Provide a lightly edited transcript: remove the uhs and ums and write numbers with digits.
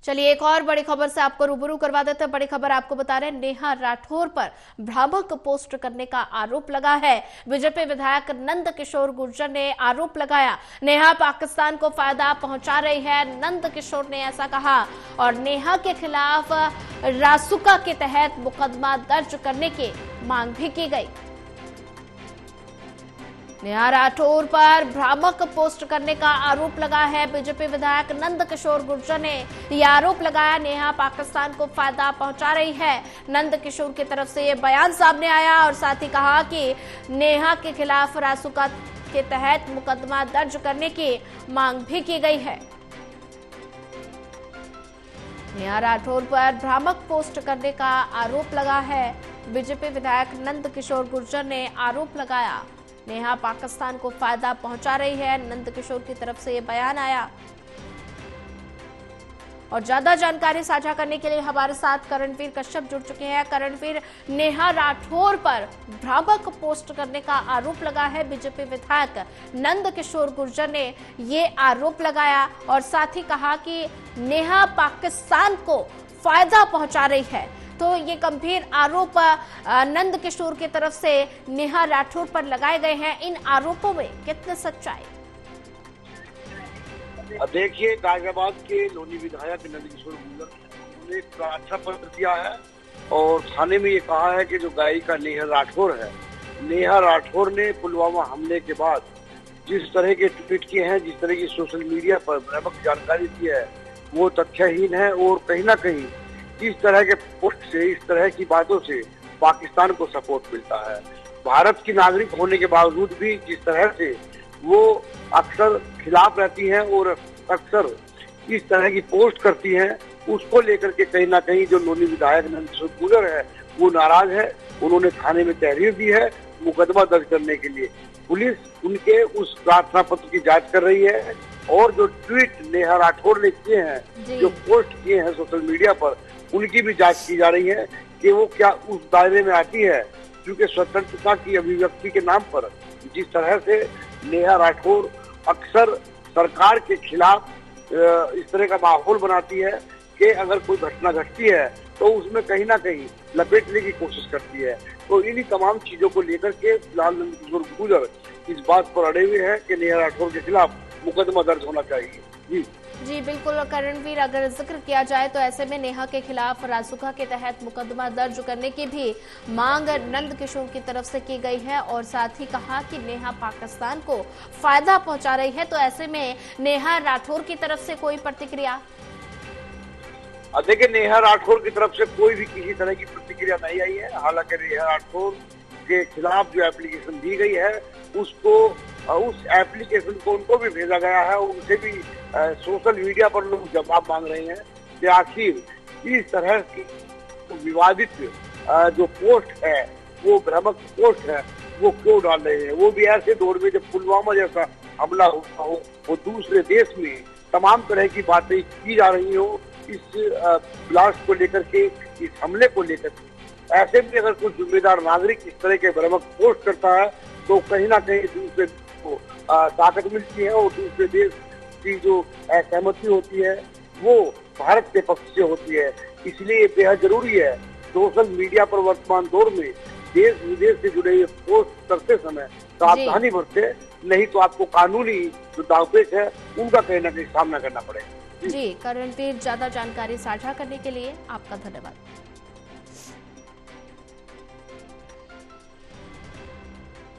चलिए एक और बड़ी खबर से आपको रूबरू करवा देते हैं। बड़ी खबर आपको बता रहे हैं, नेहा राठौर पर भ्रामक पोस्ट करने का आरोप लगा है। बीजेपी विधायक नंद किशोर गुर्जर ने आरोप लगाया, नेहा पाकिस्तान को फायदा पहुंचा रही है। नंद किशोर ने ऐसा कहा और नेहा के खिलाफ रासुका के तहत मुकदमा दर्ज करने की मांग भी की गई। नेहा राठौर पर भ्रामक पोस्ट करने का आरोप लगा है। बीजेपी विधायक नंद किशोर गुर्जर ने यह आरोप लगाया, नेहा पाकिस्तान को फायदा पहुंचा रही है। नंद किशोर की तरफ से यह बयान सामने आया और साथ ही कहा कि नेहा के खिलाफ रासुका के तहत मुकदमा दर्ज करने की मांग भी की गई है। नेहा राठौर पर भ्रामक पोस्ट करने का आरोप लगा है। बीजेपी विधायक नंद किशोर गुर्जर ने आरोप लगाया, नेहा पाकिस्तान को फायदा पहुंचा रही है। नंद किशोर की तरफ से यह बयान आया और ज्यादा जानकारी साझा करने के लिए हमारे साथ करणवीर कश्यप जुड़ चुके हैं। करणवीर, नेहा राठौर पर भ्रामक पोस्ट करने का आरोप लगा है। बीजेपी विधायक नंद किशोर गुर्जर ने ये आरोप लगाया और साथ ही कहा कि नेहा पाकिस्तान को फायदा पहुंचा रही है। तो ये गंभीर आरोप नंद किशोर की तरफ से नेहा राठौर पर लगाए गए हैं। इन आरोपों में कितनी सच्चाई? देखिए, गाजियाबाद के लोनी विधायक नंद किशोर गुर्जर ने एक अच्छा पत्र दिया है और थाने में ये कहा है कि जो गायिका नेहा राठौर है, नेहा राठौर ने पुलवामा हमले के बाद जिस तरह के ट्वीट किए हैं, जिस तरह की सोशल मीडिया पर भ्रामक जानकारी दी है, वो तथ्यहीन है और कहीं ना कहीं इस तरह के पोस्ट से, इस तरह की बातों से पाकिस्तान को सपोर्ट मिलता है। भारत की नागरिक होने के बावजूद भी जिस तरह से वो अक्सर खिलाफ रहती हैं और अक्सर इस तरह की पोस्ट करती हैं, उसको लेकर के कहीं ना कहीं जो लोनी विधायक नंद किशोर गुर्जर है वो नाराज है। उन्होंने थाने में तहरीर दी है मुकदमा दर्ज करने के लिए। पुलिस उनके उस प्रार्थना पत्र की जांच कर रही है और जो ट्वीट नेहा राठौर ने किए हैं, जो पोस्ट किए हैं सोशल मीडिया पर, उनकी भी जांच की जा रही है कि वो क्या उस दायरे में आती है। क्योंकि स्वतंत्रता की अभिव्यक्ति के नाम पर जिस तरह से नेहा राठौर अक्सर सरकार के खिलाफ इस तरह का माहौल बनाती है कि अगर कोई घटना घटती है तो उसमें कहीं ना कहीं लपेटने की कोशिश करती है। तो इन्हीं तमाम चीजों को लेकर के फिलहाल नंद किशोर गुर्जर इस बात पर अड़े हुए हैं कि नेहा राठौर के खिलाफ मुकदमा दर्ज होना चाहिए। जी बिल्कुल करणवीर, अगर जिक्र किया जाए तो ऐसे में नेहा के खिलाफ रासुका के तहत मुकदमा दर्ज करने की भी मांग नंद किशोर की तरफ से की गई है और साथ ही कहा कि नेहा पाकिस्तान को फायदा पहुंचा रही है। तो ऐसे में नेहा राठौर की तरफ से कोई प्रतिक्रिया? देखिए, नेहा राठौर की तरफ से कोई भी किसी तरह की प्रतिक्रिया नहीं आई है। हालांकि नेहा राठौर के खिलाफ जो एप्लीकेशन दी गई है उसको, उस एप्लीकेशन को उनको भी भेजा गया है। उनसे भी सोशल मीडिया पर लोग जवाब मांग रहे हैं कि आखिर इस तरह की विवादित जो पोस्ट है, वो भ्रामक पोस्ट है, वो क्यों डाल रहे हैं। वो भी ऐसे दौर में जब पुलवामा जैसा हमला हुआ हो, वो दूसरे देश में तमाम तरह की बातें की जा रही हो इस ब्लास्ट को लेकर के, इस हमले को लेकर के। ऐसे में अगर कोई जिम्मेदार नागरिक इस तरह के भ्रामक पोस्ट करता है तो कहीं ना कहीं दूसरे को ताकत मिलती है और दूसरे देश की जो सहमति होती है वो भारत के पक्ष से होती है। इसलिए बेहद जरूरी है सोशल मीडिया पर वर्तमान दौर में देश विदेश से जुड़े हुए पोस्ट करते समय सावधानी बरते, नहीं तो आपको कानूनी जो दावपेच है उनका कहीं ना कहीं सामना करना पड़ेगा। जी करणवीर, ज्यादा जानकारी साझा करने के लिए आपका धन्यवाद।